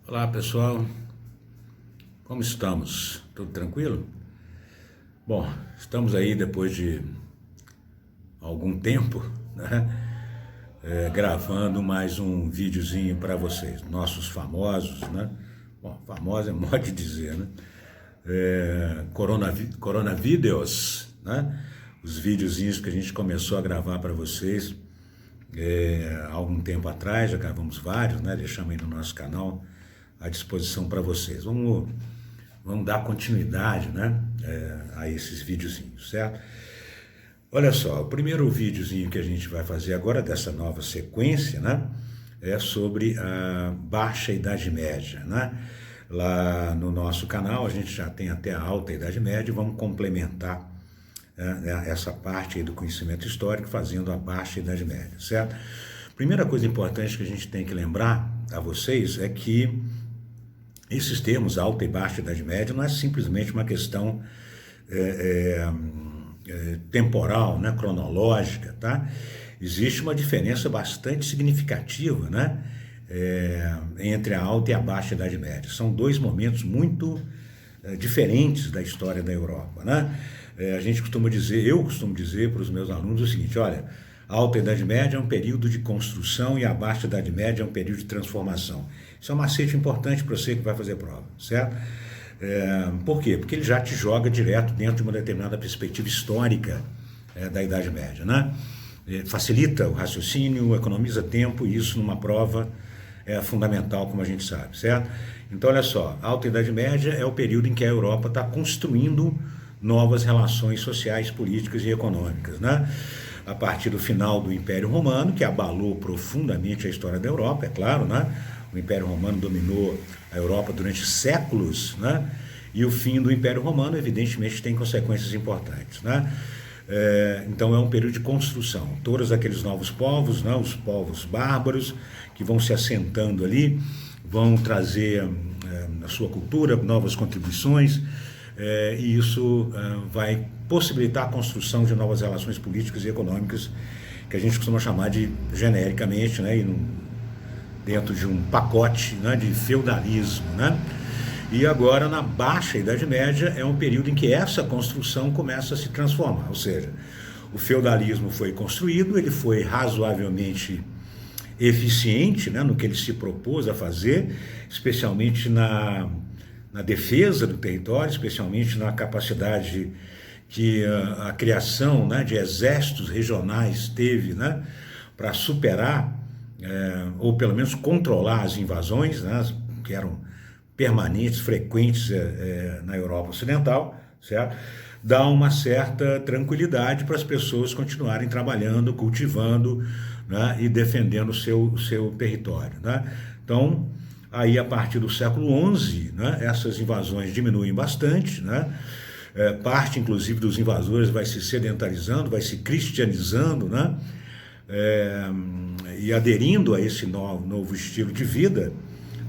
Olá pessoal, como estamos? Tudo tranquilo? Bom, estamos aí depois de algum tempo, né? Gravando mais um videozinho para vocês, nossos famosos, né? Bom, famoso é modo de dizer, né? Coronavídeos, né? Os videozinhos que a gente começou a gravar para vocês há algum tempo atrás, já gravamos vários, né? Deixamos aí no nosso canal à disposição para vocês. Vamos dar continuidade, né, a esses videozinhos, certo? Olha só, o primeiro videozinho que a gente vai fazer agora dessa nova sequência, né, é sobre a Baixa Idade Média, né? Lá no nosso canal a gente já tem até a Alta Idade Média e vamos complementar essa parte aí do conhecimento histórico fazendo a Baixa Idade Média, certo? Primeira coisa importante que a gente tem que lembrar a vocês é que esses termos, Alta e Baixa Idade Média, não é simplesmente uma questão temporal, né, cronológica, tá? Existe uma diferença bastante significativa, né, entre a Alta e a Baixa Idade Média. São dois momentos muito diferentes da história da Europa, né? A gente costuma dizer, eu costumo dizer para os meus alunos o seguinte: olha, a Alta Idade Média é um período de construção e a Baixa Idade Média é um período de transformação. Isso é um macete importante para você que vai fazer prova, certo? Por quê? Porque ele já te joga direto dentro de uma determinada perspectiva histórica da Idade Média, né? Facilita o raciocínio, economiza tempo, e isso numa prova é fundamental, como a gente sabe, certo? Então, olha só, a Alta Idade Média é o período em que a Europa está construindo novas relações sociais, políticas e econômicas, né? A partir do final do Império Romano, que abalou profundamente a história da Europa, é claro, né? O Império Romano dominou a Europa durante séculos, né? E o fim do Império Romano, evidentemente, tem consequências importantes, né? Então é um período de construção. Todos aqueles novos povos, né? Os povos bárbaros que vão se assentando ali, vão trazer na sua cultura novas contribuições, e isso vai possibilitar a construção de novas relações políticas e econômicas, que a gente costuma chamar de, genericamente, né, dentro de um pacote, né, de feudalismo, né? E agora, na Baixa Idade Média, é um período em que essa construção começa a se transformar, ou seja, o feudalismo foi construído, ele foi razoavelmente eficiente, né, no que ele se propôs a fazer, especialmente na defesa do território, especialmente na capacidade que a criação, né, de exércitos regionais teve, né, para superar, ou pelo menos controlar as invasões, né, que eram permanentes, frequentes na Europa Ocidental, certo? Dá uma certa tranquilidade para as pessoas continuarem trabalhando, cultivando, né, e defendendo o seu território, né? Então, aí a partir do século XI, né, essas invasões diminuem bastante, né? Parte inclusive dos invasores vai se sedentarizando, vai se cristianizando, né? E aderindo a esse novo estilo de vida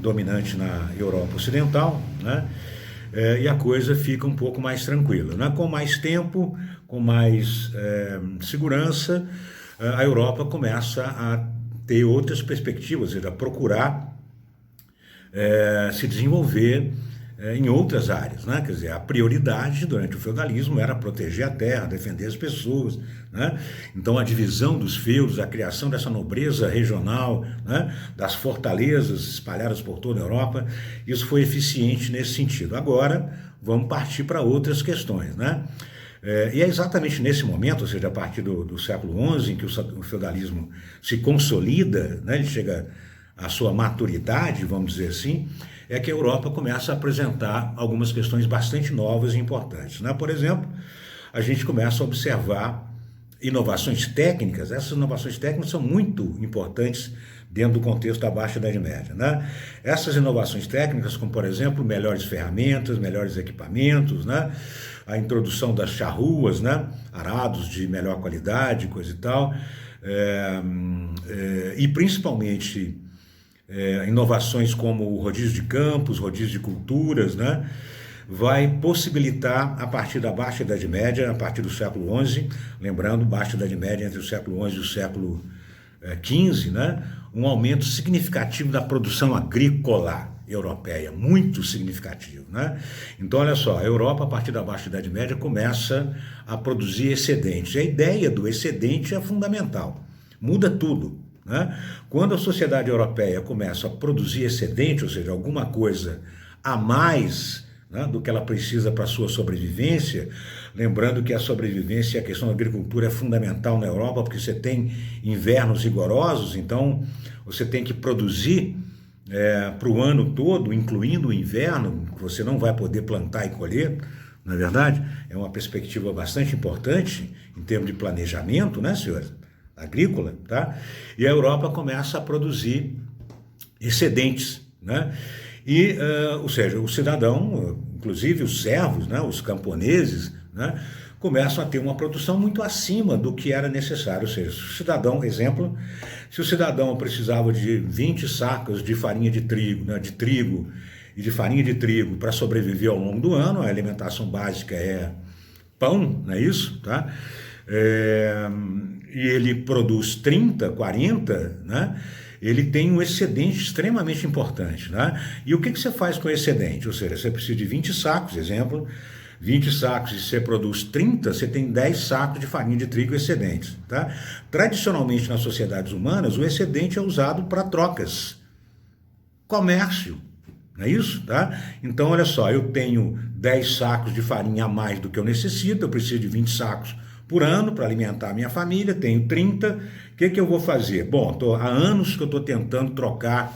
dominante na Europa Ocidental, né? E a coisa fica um pouco mais tranquila, né? Com mais tempo, com mais segurança, a Europa começa a ter outras perspectivas, a procurar se desenvolver em outras áreas, né? Quer dizer, a prioridade durante o feudalismo era proteger a terra, defender as pessoas, né? Então a divisão dos feudos, a criação dessa nobreza regional, né, das fortalezas espalhadas por toda a Europa, isso foi eficiente nesse sentido. Agora vamos partir para outras questões, né? E é exatamente nesse momento, ou seja, a partir do século XI, em que o feudalismo se consolida, né, ele chega à sua maturidade, vamos dizer assim, é que a Europa começa a apresentar algumas questões bastante novas e importantes, né? Por exemplo, a gente começa a observar inovações técnicas. Essas inovações técnicas são muito importantes dentro do contexto da Baixa Idade Média, né? Essas inovações técnicas, como por exemplo, melhores ferramentas, melhores equipamentos, né? A introdução das charruas, né? Arados de melhor qualidade, coisa e tal, e principalmente inovações como o rodízio de campos, rodízio de culturas, né? Vai possibilitar, a partir da Baixa Idade Média, a partir do século XI, lembrando, Baixa Idade Média entre o século XI e o século XV, né? Um aumento significativo da produção agrícola. europeia, muito significativo, né? Então, olha só, a Europa, a partir da Baixa Idade Média, começa a produzir excedentes. E a ideia do excedente é fundamental, muda tudo, né? Quando a sociedade europeia começa a produzir excedente, ou seja, alguma coisa a mais, né, do que ela precisa para a sua sobrevivência, lembrando que a sobrevivência e a questão da agricultura é fundamental na Europa, porque você tem invernos rigorosos, então você tem que produzir para o ano todo, incluindo o inverno, você não vai poder plantar e colher, na verdade, é uma perspectiva bastante importante em termos de planejamento, né, senhores? Agrícola, tá? E a Europa começa a produzir excedentes, né? E, ou seja, o cidadão, inclusive os servos, né, os camponeses, né, começam a ter uma produção muito acima do que era necessário. Ou seja, se o cidadão, exemplo, se o cidadão precisava de 20 sacos de farinha de trigo, né, de trigo e de farinha de trigo para sobreviver ao longo do ano, a alimentação básica é pão, não é isso? Tá? E ele produz 30, 40, né? Ele tem um excedente extremamente importante, né? E o que você faz com o excedente? Ou seja, você precisa de 20 sacos, exemplo, 20 sacos e você produz 30, você tem 10 sacos de farinha de trigo excedentes, tá? Tradicionalmente nas sociedades humanas, o excedente é usado para trocas, comércio, não é isso? Tá? Então, olha só, eu tenho 10 sacos de farinha a mais do que eu necessito, eu preciso de 20 sacos por ano para alimentar a minha família, tenho 30, o que eu vou fazer? Bom, há anos que eu estou tentando trocar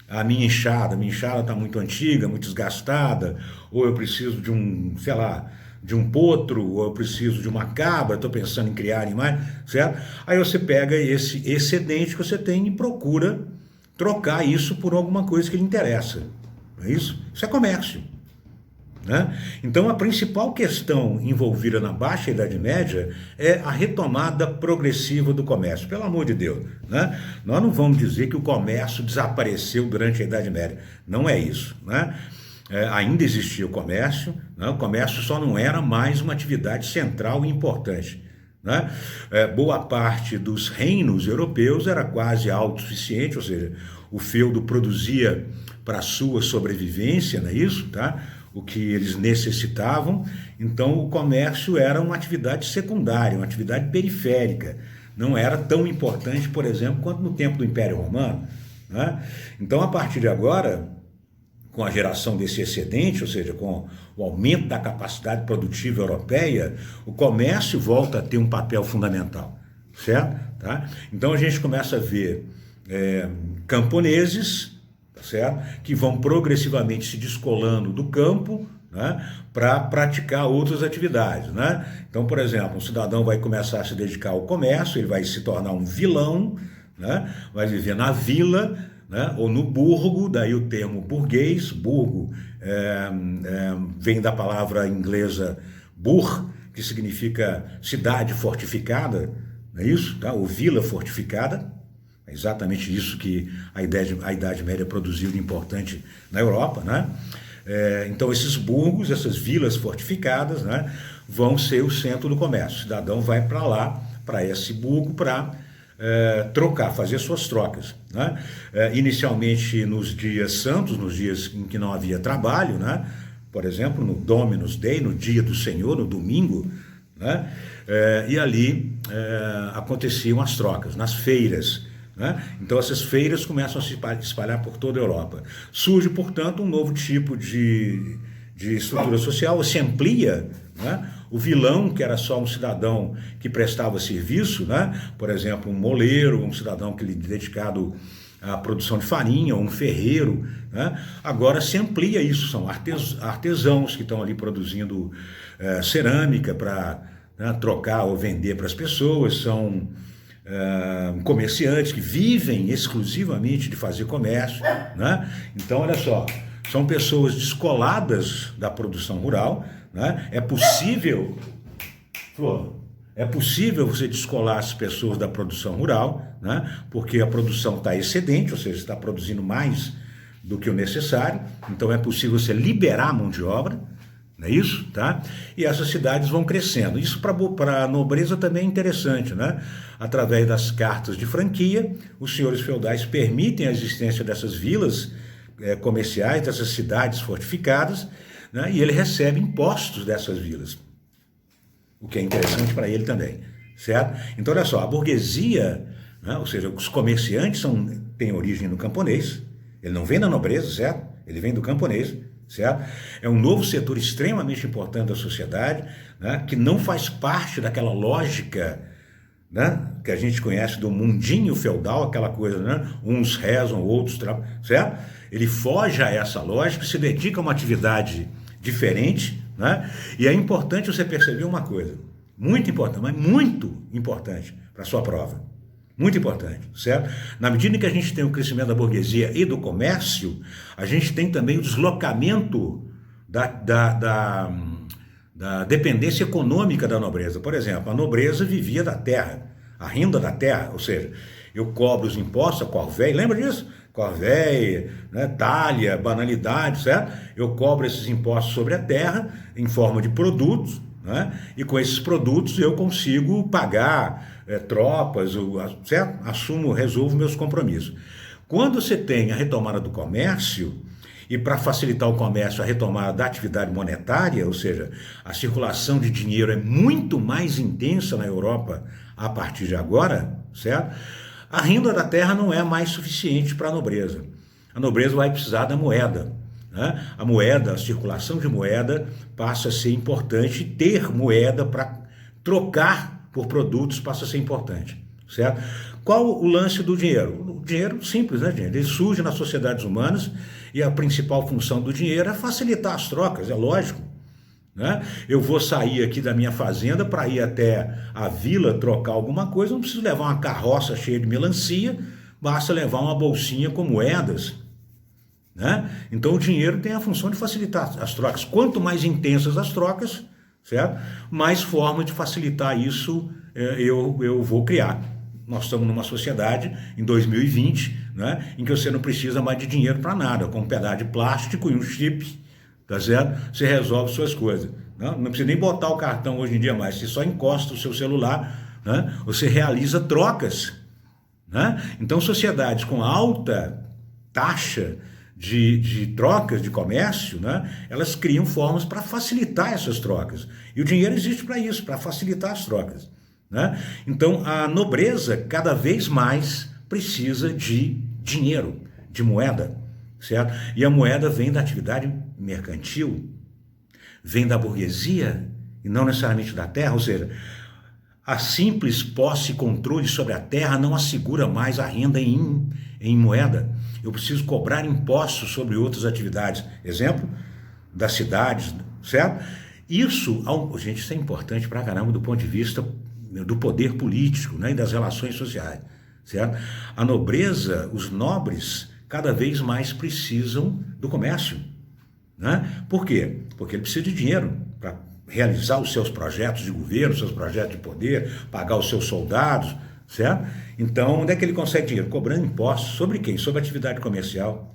a minha enxada está muito antiga, muito desgastada, ou eu preciso de um, sei lá, de um potro, ou eu preciso de uma cabra, estou pensando em criar animais, certo? Aí você pega esse excedente que você tem e procura trocar isso por alguma coisa que lhe interessa, não é isso? Isso é comércio. Né? Então, a principal questão envolvida na Baixa Idade Média é a retomada progressiva do comércio. Pelo amor de Deus, né? Nós não vamos dizer que o comércio desapareceu durante a Idade Média. Não é isso. Né? Ainda existia o comércio, né? O comércio só não era mais uma atividade central e importante. Né? Boa parte dos reinos europeus era quase autossuficiente, ou seja, o feudo produzia para a sua sobrevivência, não é isso? Tá? O que eles necessitavam, então o comércio era uma atividade secundária, uma atividade periférica, não era tão importante, por exemplo, quanto no tempo do Império Romano. Né? Então, a partir de agora, com a geração desse excedente, ou seja, com o aumento da capacidade produtiva europeia, o comércio volta a ter um papel fundamental, certo? Tá? Então a gente começa a ver camponeses, certo? Que vão progressivamente se descolando do campo, né? Para praticar outras atividades. Né? Então, por exemplo, um cidadão vai começar a se dedicar ao comércio, ele vai se tornar um vilão, né? Vai viver na vila, né? Ou no burgo, daí o termo burguês, burgo vem da palavra inglesa burg, que significa cidade fortificada, não é isso? Tá? Ou vila fortificada. É exatamente isso que a Idade Média produziu de importante na Europa, né? Então esses burgos, essas vilas fortificadas, né, vão ser o centro do comércio. O cidadão vai para lá, para esse burgo, para trocar, fazer suas trocas. Né? Inicialmente nos dias santos, nos dias em que não havia trabalho, né? Por exemplo, no Dominus Dei, no dia do Senhor, no domingo, né? E ali aconteciam as trocas, nas feiras. Né? Então essas feiras começam a se espalhar por toda a Europa. Surge, portanto, um novo tipo de estrutura social, se amplia, né? O vilão, que era só um cidadão que prestava serviço, né? Por exemplo, um moleiro, um cidadão que dedicado à produção de farinha, um ferreiro, né? Agora se amplia isso, são artesãos que estão ali produzindo cerâmica para, né, trocar ou vender para as pessoas, são comerciantes que vivem exclusivamente de fazer comércio, né? Então, olha só, são pessoas descoladas da produção rural, né? É possível você descolar as pessoas da produção rural, né? Porque a produção está excedente, ou seja, está produzindo mais do que o necessário, então é possível você liberar a mão de obra, não é isso? Tá? E essas cidades vão crescendo. Isso para a nobreza também é interessante, né? Através das cartas de franquia, os senhores feudais permitem a existência dessas vilas comerciais dessas cidades fortificadas, né, e ele recebe impostos dessas vilas, o que é interessante para ele também, certo? Então, olha só, a burguesia, né, ou seja, os comerciantes têm origem no camponês, ele não vem da nobreza, certo? Ele vem do camponês, certo? É um novo setor extremamente importante da sociedade, né, que não faz parte daquela lógica, né, que a gente conhece do mundinho feudal, aquela coisa, né? Uns rezam, outros trabalham, certo? Ele foge a essa lógica, se dedica a uma atividade diferente, né? E é importante você perceber uma coisa, muito importante, mas muito importante para a sua prova, muito importante, certo? Na medida em que a gente tem o crescimento da burguesia e do comércio, a gente tem também o deslocamento da dependência econômica da nobreza. Por exemplo, a nobreza vivia da terra, a renda da terra, ou seja, eu cobro os impostos, a corvéia, lembra disso? Corvéia, né, talha, banalidade, certo? Eu cobro esses impostos sobre a terra em forma de produtos, né? E com esses produtos eu consigo pagar tropas, certo? Resolvo meus compromissos. Quando você tem a retomada do comércio, e para facilitar o comércio, a retomada da atividade monetária, ou seja, a circulação de dinheiro é muito mais intensa na Europa a partir de agora, certo? A renda da terra não é mais suficiente para a nobreza. A nobreza vai precisar da moeda, né? A moeda, a circulação de moeda passa a ser importante, ter moeda para trocar por produtos passa a ser importante, certo? Qual o lance do dinheiro? O dinheiro simples, né, gente? Ele surge nas sociedades humanas e a principal função do dinheiro é facilitar as trocas, é lógico, né? Eu vou sair aqui da minha fazenda para ir até a vila trocar alguma coisa, não preciso levar uma carroça cheia de melancia, basta levar uma bolsinha com moedas, né? Então o dinheiro tem a função de facilitar as trocas. Quanto mais intensas as trocas, certo? Mais forma de facilitar isso eu vou criar. Nós estamos numa sociedade, em 2020, né, em que você não precisa mais de dinheiro para nada. Com um pedaço de plástico e um chip, tá certo? Você resolve suas coisas. Não precisa nem botar o cartão hoje em dia mais. Você só encosta o seu celular, né, você realiza trocas, né? Então, sociedades com alta taxa de trocas, de comércio, né, elas criam formas para facilitar essas trocas. E o dinheiro existe para isso, para facilitar as trocas, né? Então, a nobreza cada vez mais precisa de dinheiro, de moeda, certo? E a moeda vem da atividade mercantil, vem da burguesia e não necessariamente da terra, ou seja, a simples posse e controle sobre a terra não assegura mais a renda em moeda. Eu preciso cobrar impostos sobre outras atividades, exemplo, das cidades, certo? Isso, gente, isso é importante pra caramba do ponto de vista do poder político, né, e das relações sociais, certo? A nobreza, os nobres, cada vez mais precisam do comércio, né? Por quê? Porque ele precisa de dinheiro para realizar os seus projetos de governo, os seus projetos de poder, pagar os seus soldados, certo? Então, onde é que ele consegue dinheiro? Cobrando impostos. Sobre quem? Sobre a atividade comercial,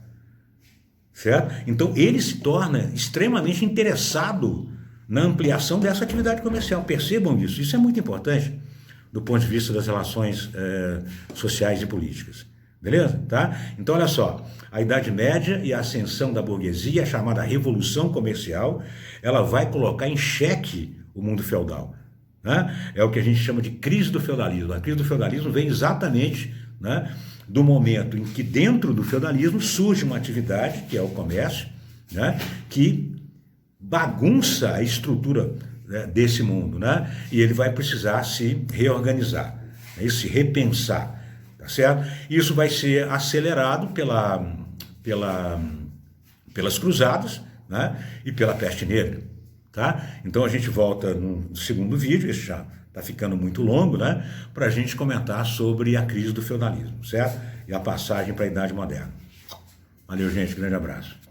certo? Então, ele se torna extremamente interessado na ampliação dessa atividade comercial. Percebam isso. Isso é muito importante do ponto de vista das relações sociais e políticas. Beleza? Tá? Então, olha só. A Idade Média e a ascensão da burguesia, a chamada Revolução Comercial, ela vai colocar em xeque o mundo feudal, né? É o que a gente chama de crise do feudalismo. A crise do feudalismo vem exatamente, né, do momento em que dentro do feudalismo surge uma atividade, que é o comércio, né, que bagunça a estrutura, né, desse mundo, né? E ele vai precisar se reorganizar, né, se repensar, tá certo? Isso vai ser acelerado pelas cruzadas, né, e pela peste negra, tá? Então a gente volta no segundo vídeo, esse já está ficando muito longo, né, para a gente comentar sobre a crise do feudalismo, certo? E a passagem para a Idade Moderna. Valeu, gente, grande abraço.